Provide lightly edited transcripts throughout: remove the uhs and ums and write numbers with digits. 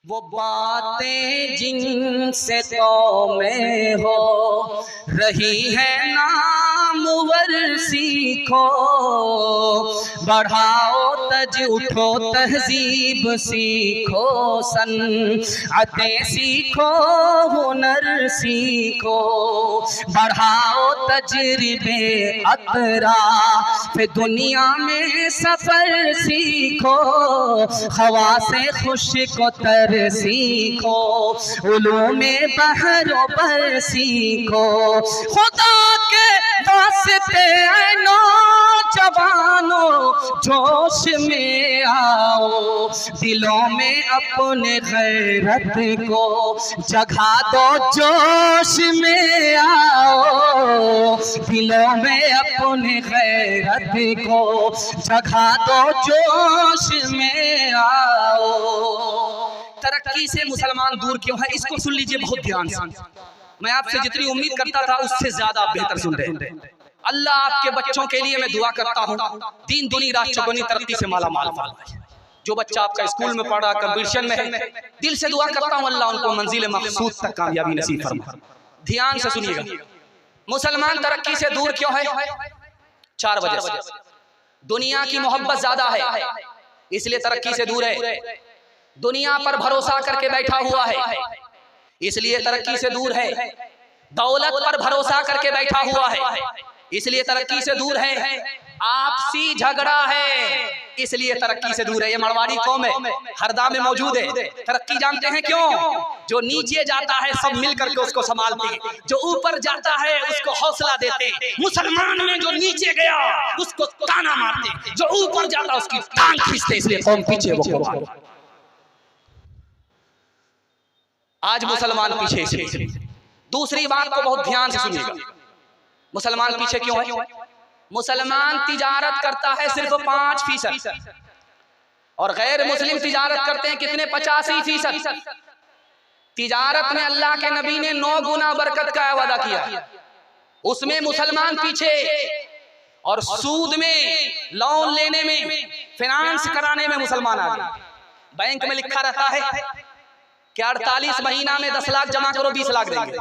वो बातें जिनसे तो में हो रही है नामवर सीखो, बढ़ाओ तज उठो तहजीब सीखो, सनअतें सीखो हुनर सीखो, बढ़ाओ तजरिबे अतराफ दुनिया में सफर सीखो, हवा से खुश को तर सीखो, उलूमे बहरो पर सीखो, खुदा के वास्ते नौजवानों जोश में आओ, दिलों में अपने गैरत को जगा दो, जोश में आओ, दिलों में अपने गैरत को जगा दो, जोश में आओ। तरक्की से मुसलमान दूर क्यों है, इसको सुन लीजिए बहुत ध्यान से। मैं आपसे जितनी उम्मीद करता था उससे ज्यादा आप बेहतर सुन रहे हैं। अल्लाह आपके बच्चों के लिए मैं दुआ करता हूँ, दीन दुनी रात चौगुनी तरक्की से माला माल फरमाए। जो बच्चा आपका स्कूल में पढ़ रहा, कंपटीशन में है, दिल से दुआ करता हूँ अल्लाह उनको मंजिल मकसूद तक कामयाबी नसीब फरमाए। ध्यान से सुनिएगा, मुसलमान तरक्की से दूर क्यों है? 4 वजह से। दुनिया की मोहब्बत ज्यादा है इसलिए तरक्की से दूर है, दुनिया पर भरोसा करके बैठा हुआ है इसलिए तरक्की से दूर है, दौलत पर भरोसा करके बैठा हुआ है इसलिए तरक्की से दूर है, आपसी झगड़ा है इसलिए तरक्की से दूर है। ये मरवाड़ी कौम है, हरदा में मौजूद है। तरक्की जानते हैं क्यों? जो नीचे जाता है सब मिल करके उसको संभालते हैं, जो ऊपर जाता है उसको हौसला देते हैं। मुसलमान में जो नीचे गया उसको ताना मारते, जो ऊपर जाता उसकी टांग खींचते, इसलिए कौम पीछे वो। आज मुसलमान पीछे इसलिए। दूसरी बात को बहुत ध्यान से सुनिएगा, मुसलमान पीछे क्यों है? मुसलमान तिजारत करता है सिर्फ 5% और गैर मुस्लिम तिजारत करते हैं कितने? 85%। तिजारत में अल्लाह के नबी ने 9 गुना बरकत का वादा किया, उसमें मुसलमान पीछे। और सूद में, लोन लेने में, फाइनेंस कराने में मुसलमान आगे। बैंक में लिखा रहता है कि 48 महीना में 10 लाख जमा करो 20 लाख देंगे,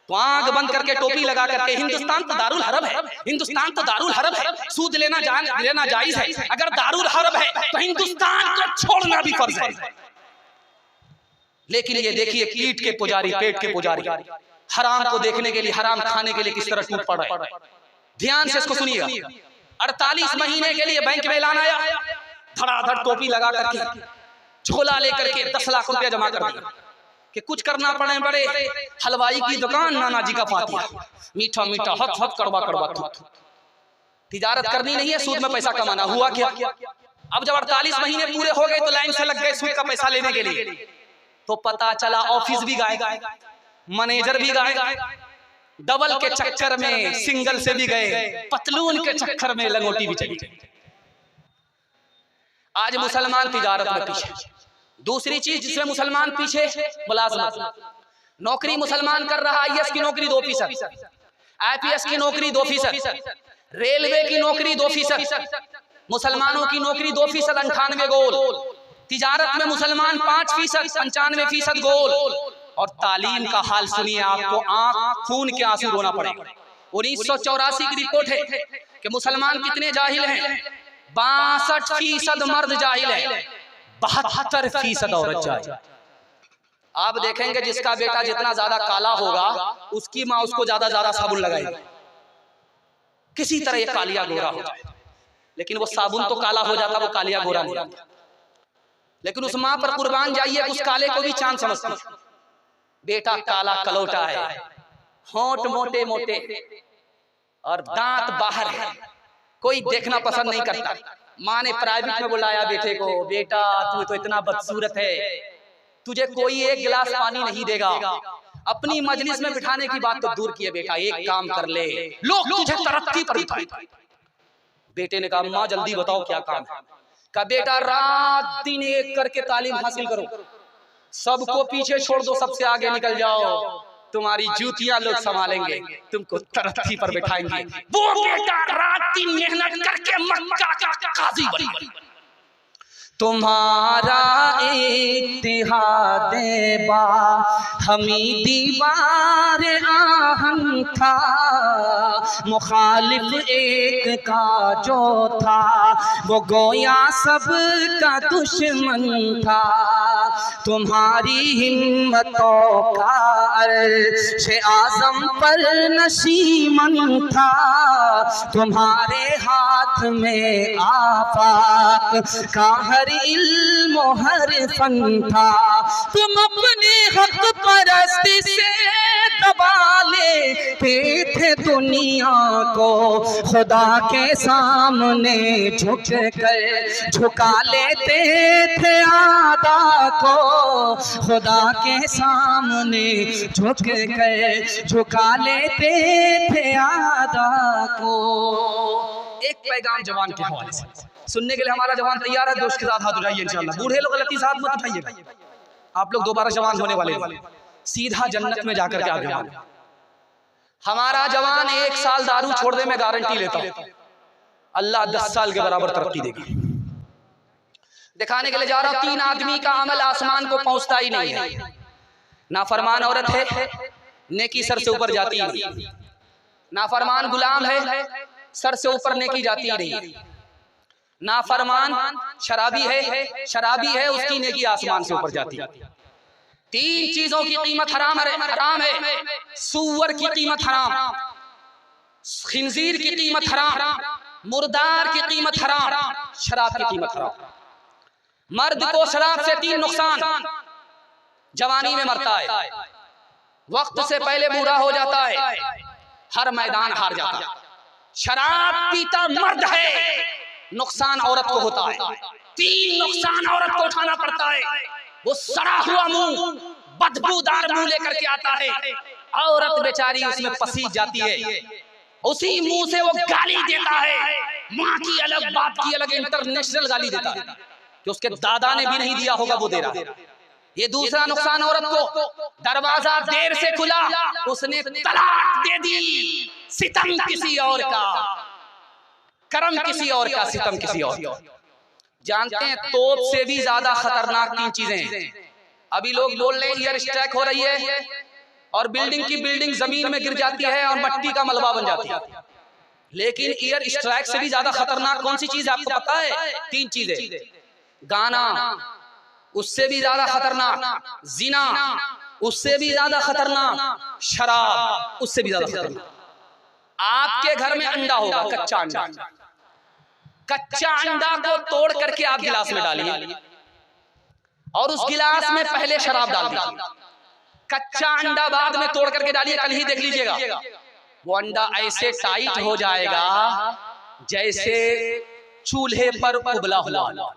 तो आंख बंद करके टोपी लगा करके हिंदुस्तान तो दारुल हरब है, हिंदुस्तान तो दारुल हरब है, सूद लेना जायज है, अगर दारुल हरब है तो हिंदुस्तान को छोड़ना भी फर्ज है। लेकिन ये देखिए कीट के पुजारी, पेट के पुजारी, हराम को देखने के लिए, हराम खाने के लिए किस तरह टूट पड़ रहे हैं। ध्यान से इसको सुनिएगा। 48 महीने के लिए बैंक में ऐलान आया, धड़ाधड़ टोपी लगा करके, झोला लेकर के 10 लाख रुपया जमा कर दिया कि कुछ करना पड़े, बड़े हलवाई की दुकान, नाना जी का फातिहा, मीठा मीठा हथ हथ कड़वा कड़वा थूथ। तिजारत करनी नहीं है, सूद में पैसा कमाना। हुआ क्या? अब जब 48 महीने पूरे हो गए तो लाइन से लग गए सूद का पैसा लेने के लिए, तो पता चला ऑफिस भी गए, मैनेजर भी गए, डबल के चक्कर में सिंगल से भी गए, पतलून के चक्कर में लंगोटी भी चली गई। आज मुसलमान तिजारत में पीछे। दूसरी चीज जिसमें मुसलमान पीछे, मुलाजमत। नौकरी मुसलमान कर रहा, IAS की नौकरी 2%, IPS की नौकरी 2%, रेलवे की नौकरी 2%, मुसलमानों की नौकरी 2%, 98 गोल। तिजारत में मुसलमान 5%, 95% गोल। और तालीम का हाल सुनिए, आपको आंख खून के आंसू रोना पड़ेगा। 1984 की रिपोर्ट है कि मुसलमान कितने जाहिल हैं। 62% मर्द जाहिल है, 72% औरत जाहिल। आप देखेंगे जिसका बेटा जितना ज्यादा काला होगा उसकी माँ उसको ज्यादा साबुन लगाएगी, किसी तरह ये कालिया गोरा हो जाए। लेकिन वो साबुन तो काला हो जाता, वो कालिया गोरा नहीं होता। लेकिन उस माँ पर कुर्बान जाइए, उस काले को भी चांद समझती है। बेटा काला कलौटा है, होंठ मोटे मोटे और दांत बाहर है, कोई देखना पसंद नहीं करता। माँ ने प्राइवेट में बुलाया बेटे को, बेटा तू तो इतना बदसूरत है, तुझे कोई एक गिलास पानी नहीं देगा। अपनी मजलिस में बिठाने की बात तो दूर किए, बेटा एक काम कर ले, लोग तुझे तरक्की पर बिठाए। बेटे ने कहा माँ जल्दी बताओ क्या काम है। कहा बेटा रात दिन एक करके तालीम हासिल करो, सबको पीछे छोड़ दो, सबसे आगे निकल जाओ, तुम्हारी जूतियां लोग संभालेंगे, तुमको तरक्की पर बिठाएंगे। वो बेटा रात दिन मेहनत करके मक्का का काजी बन तुम्हारा इत्तिहादे बा हमी दीवार आहन था, मुखालिफ एक का जो था वो गोया सब का दुश्मन था। तुम्हारी हिम्मतों का अर्श आज़म पर नशीमन था, तुम्हारे हाथ में आफाक का हर इल्म हर फन था। तुम अपने हक परस्ती से दबा लेते थे दुनिया को, खुदा के सामने झुक कर झुका लेते थे आदा को, खुदा के सामने झुक कर झुका लेते थे आदा को। एक पैगाम जवान के हवाले से सुनने के लिए हमारा जवान तैयार है। दोस्त के साथ हाथ उठाइए इंशाल्लाह। बूढ़े लोग गलती साथ मत उठाइए, आप लोग दोबारा जवान होने वाले सीधा जन्नत में जाकर के आगे वाले। हमारा जवान 1 साल दारू छोड़ दे, मैं गारंटी लेता हूं अल्लाह 10 साल के बराबर तरक्की देगी। दिखाने के लिए जा रहा हूं, 3 आदमी का अमल आसमान को पहुंचता ही नहीं है। नाफरमान औरत है, नेकी सर से ऊपर जाती है। नाफरमान गुलाम है, सर से ऊपर नेकी जाती नहीं। नाफरमान शराबी है, उसकी नेकी आसमान से ऊपर जाती है। 3 चीजों की कीमत हराम है। सूअर की कीमत हराम, खिंजीर की कीमत हराम, मुर्दार की कीमत हराम, शराब की कीमत हराम। मर्द को शराब से 3 नुकसान, जवानी में मरता है, वक्त से पहले बूढ़ा हो जाता है, हर मैदान हार जाता है। शराब पीता मर्द है, नुकसान औरत को होता है। 3 नुकसान औरत को उठाना पड़ता है। वो सड़ा हुआ मुंह, बदबूदार मुंह लेकर के आता है, औरत बेचारी उसमें पसीज जाती है। उसी मुंह से वो गाली देता है, माँ की अलग, बाप की अलग, इंटरनेशनल गाली देता है कि उसके दादा ने भी नहीं दिया होगा वो दे रहा है। ये दूसरा नुकसान औरत को, दरवाजा देर से खुला, उसने तलाक दे दी। सितम किसी और का, करम किसी और का, सितम किसी और का। जानते हैं तोप से भी ज्यादा खतरनाक 3 चीजें हैं। अभी लोग बोल रहे हैं एयर स्ट्राइक हो रही है और बिल्डिंग की बिल्डिंग जमीन में गिर जाती है और मट्टी का मलबा बन जाती है, लेकिन एयर स्ट्राइक से भी ज्यादा खतरनाक कौन सी चीज है आपको पता है? 3 चीजें। गाना उससे भी ज्यादा खतरनाक, जिना उससे भी ज्यादा खतरनाक, शराब उससे भी ज्यादा खतरनाक। आपके घर में अंडा होगा, कच्चा अंडा, कच्चा अंडा को तोड़ करके आप गिलास में डालिए और उस गिलास में पहले शराब डाल दीजिए। कच्चा अंडा बाद में तोड़ करके डालिए, कल ही देख लीजिएगा वो अंडा ऐसे टाइट हो जाएगा जैसे चूल्हे पर उबला हुआ।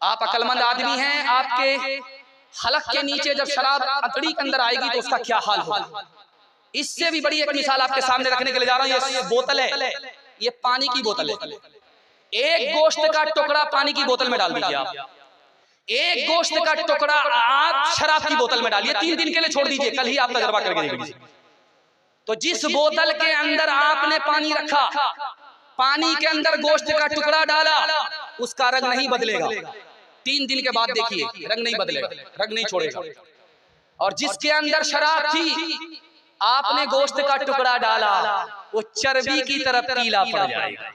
आप अक्लमंद आदमी हैं, आपके हलक के नीचे जब शराब अतड़ी के अंदर आएगी तो उसका क्या हाल होगा। इससे भी बड़ी एक मिसाल आपके सामने रखने के लिए जा रहा हूं। ये बोतल है, ये पानी की बोतल है। एक गोश्त का टुकड़ा पानी की बोतल में डाल दीजिए आप, एक गोश्त का टुकड़ा आप शराब की बोतल में डालिए, 3 दिन के लिए छोड़ दीजिए, कल ही आप तजर्बा करके देख लीजिए। तो जिस बोतल के अंदर आपने पानी रखा, पानी के अंदर गोश्त का टुकड़ा डाला, उसका रंग नहीं बदलेगा। 3 दिन के बाद देखिए रंग नहीं बदलेगा, रंग नहीं छोड़ेगा। और जिसके अंदर शराब थी, आपने गोश्त का टुकड़ा डाला, वो चर्बी की तरफ पीला पड़ जाएगा।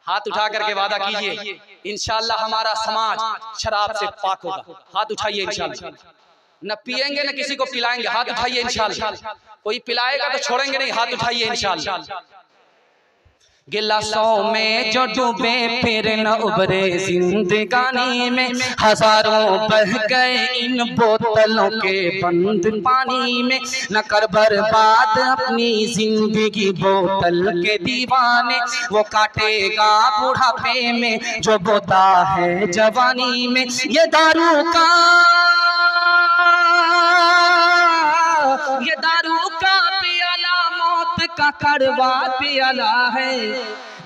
हाथ उठा करके वादा कीजिए इंशाअल्लाह हमारा समाज शराब से पाक होगा। हाथ उठाइए इंशाअल्लाह। न पिएंगे न किसी को पिलाएंगे, हाथ उठाइए इंशाअल्लाह। कोई पिलाएगा तो छोड़ेंगे नहीं, हाथ उठाइए इंशाअल्लाह। गिलासों में जो डूबे फिर न उबरे जिंदगानी में, हजारों बह गए इन बोतलों के बंद पानी में। न कर बर्बाद अपनी जिंदगी बोतल के दीवाने, वो काटेगा बुढ़ापे में जो बोता है जवानी में। ये दारू का पियाला मौत का कड़वा पियाला है।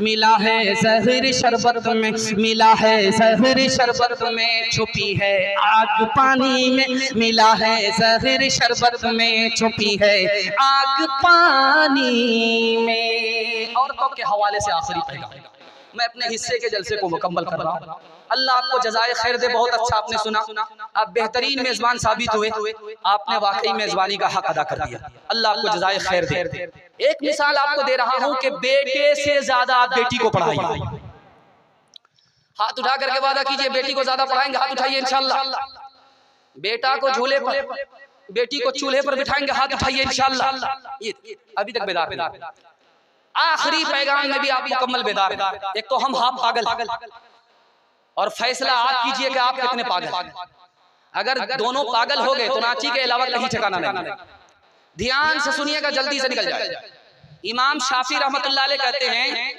मिला है जहर शरबत में, मिला है जहर शरबत में, छुपी है आग पानी में। मिला है जहर शरबत में, छुपी है आग पानी में। औरतों के हवाले से आखिरी पैगाम, मैं अपने हिस्से के जलसे को मुकम्मल कर रहा हूँ। अल्लाह आपको जज़ाए खैर दे। बहुत अच्छा आपने सुना, आप बेहतरीन मेजबान साबित हुए, आपने वाकई मेजबानी का हक अदा कर दिया। अल्लाह आपको जज़ाए खैर दे। एक मिसाल आपको दे रहा हूं कि बेटे से ज्यादा आप बेटी को पढ़ाइए। हाथ उठा करके वादा कीजिए, बेटी को ज्यादा पढ़ाएंगे, हाथ उठाइए इंशाअल्लाह। बेटा को झूले पर, बेटी को चूल्हे पर बिठाएंगे, हाथ उठाइए इंशाअल्लाह। ये अभी तक बेदार, आखिरी पैगाम में भी आप मुकम्मल बेदार। एक तो हम हाफ पागल, और फैसला आप कीजिए कि आप कितने पागल। अगर दोनों पागल हो गए तो नाची के अलावा कहीं ठिकाना नहीं। ध्यान से सुनिएगा, जल्दी से निकल जाए। इमाम शाफी रहमतुल्लाह अलैह कहते हैं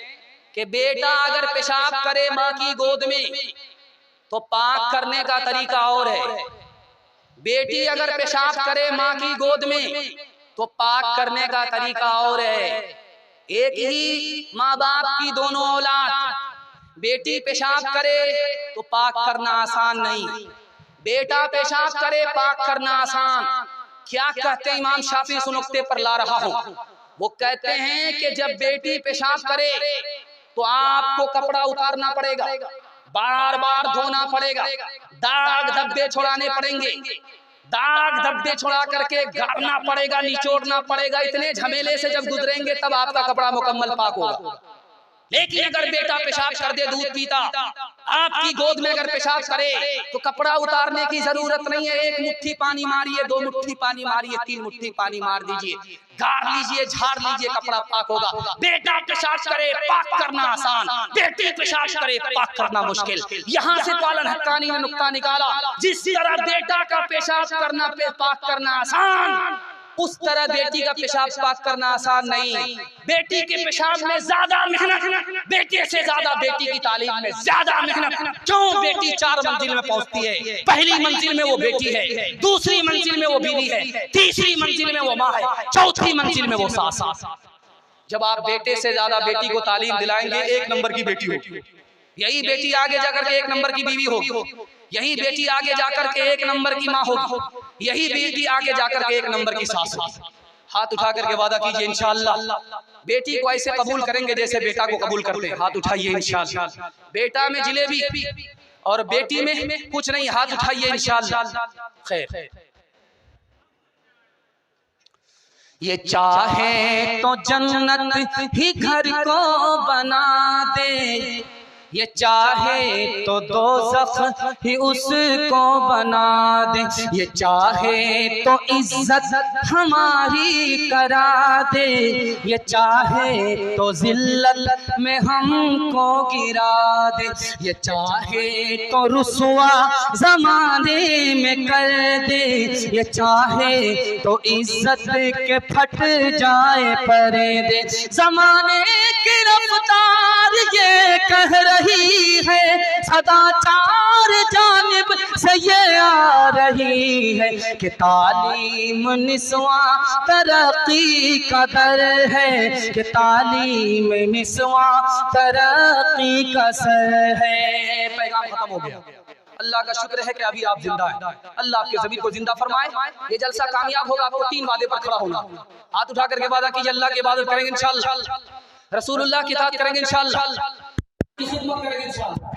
कि बेटा अगर पेशाब करे माँ की गोद में तो पाक करने का तरीका और है, बेटी अगर पेशाब करे माँ की गोद में तो पाक करने का तरीका और है। एक ही माँ बाप की दोनों औलाद, बेटी पेशाब करे तो पाक करना आसान नहीं, बेटा पेशाब करे पाक करना आसान। क्या कहते हैं इमाम शाफी, उस नुक्ते पर ला रहा हूं। वो कहते हैं कि जब बेटी पेशाब करे तो आपको कपड़ा उतारना पड़ेगा, बार बार धोना पड़ेगा, दाग धब्बे छुड़ाने पड़ेंगे, दाग धब्बे छुड़ा करके गाड़ना पड़ेगा, निचोड़ना पड़ेगा। इतने झमेले से जब गुजरेंगे तब आपका कपड़ा मुकम्मल पाक होगा। लेकिन अगर बेटा पेशाब कर दे, दूध पीता, आपकी गोद में अगर पेशाब करे तो कपड़ा उतारने की जरूरत नहीं है। एक मुट्ठी पानी मारिए, 2 मुट्ठी पानी मारिए, 3 मुट्ठी पानी मार दीजिए, गाड़ लीजिए, झाड़ लीजिए, कपड़ा पाक होगा। बेटा पेशाब करे पाक करना आसान, बेटी पेशाब करे पाक करना मुश्किल। यहाँ से पालन हक्कानी ने नुक्ता निकाला, जिस तरह बेटा का पेशाब करना पाक करना आसान, उस तरह बेटी का पेशाब पाक करना आसान नहीं। बेटी के पेशाब में ज्यादा मेहनत, बेटे से ज्यादा बेटी की तालीम में ज्यादा मेहनत। क्यों? बेटी 4 मंजिल में पहुंचती है। पहली मंजिल में वो बेटी है, दूसरी मंजिल में वो बीवी है, तीसरी मंजिल में वो माँ है, चौथी मंजिल में वो सास। जब आप बेटे से ज्यादा बेटी को तालीम दिलाएंगे, 1 नंबर की बेटी होगी। यही बेटी आगे जाकर के 1 नंबर की बीवी होगी, यही बेटी आगे जाकर के 1 नंबर की माँ होगी, यही बेटी आगे जाकर के 1 नंबर की सास होगी। हाथ उठा करके वादा कीजिए इंशाअल्लाह बेटी को ऐसे कबूल करेंगे जैसे बेटा को कबूल करते हैं। हाथ उठाइए इंशाअल्लाह। बेटा में जिलेबी और बेटी में कुछ नहीं, हाथ उठाइए इंशाअल्लाह। खैर, ये चाहे तो जन्नत ही घर को बना दे, ये चाहे तो दोज़ख ही उसको बना दे, ये चाहे तो इज्जत हमारी करा दे, ये चाहे तो जिल्लत में हमको गिरा दे, ये चाहे तो रुसवा ज़माने में कर दे, ये चाहे तो इज्जत के फट जाए पर्दे। ज़माने की रफ्तार ये कह रही है, सदाचार जानिब से ये आ रही है कि तालीम निस्वा तरक्की का दर है, कि तालीम निस्वा तरक्की का सर है। पैगाम खत्म हो गया। अल्लाह का शुक्र है कि अभी आप जिंदा हैं। अल्लाह आपके ज़मीर को जिंदा फरमाए। ये जलसा कामयाब होगा, आपको 3 वादे पर खड़ा होना। हाथ उठा करके वादा कीजिए, अल्लाह की इबादत करेंगे इंशाअल्लाह, रसूलुल्लाह की इताअत करेंगे इंशाअल्लाह, की खिदमत करेंगे इंशाअल्लाह।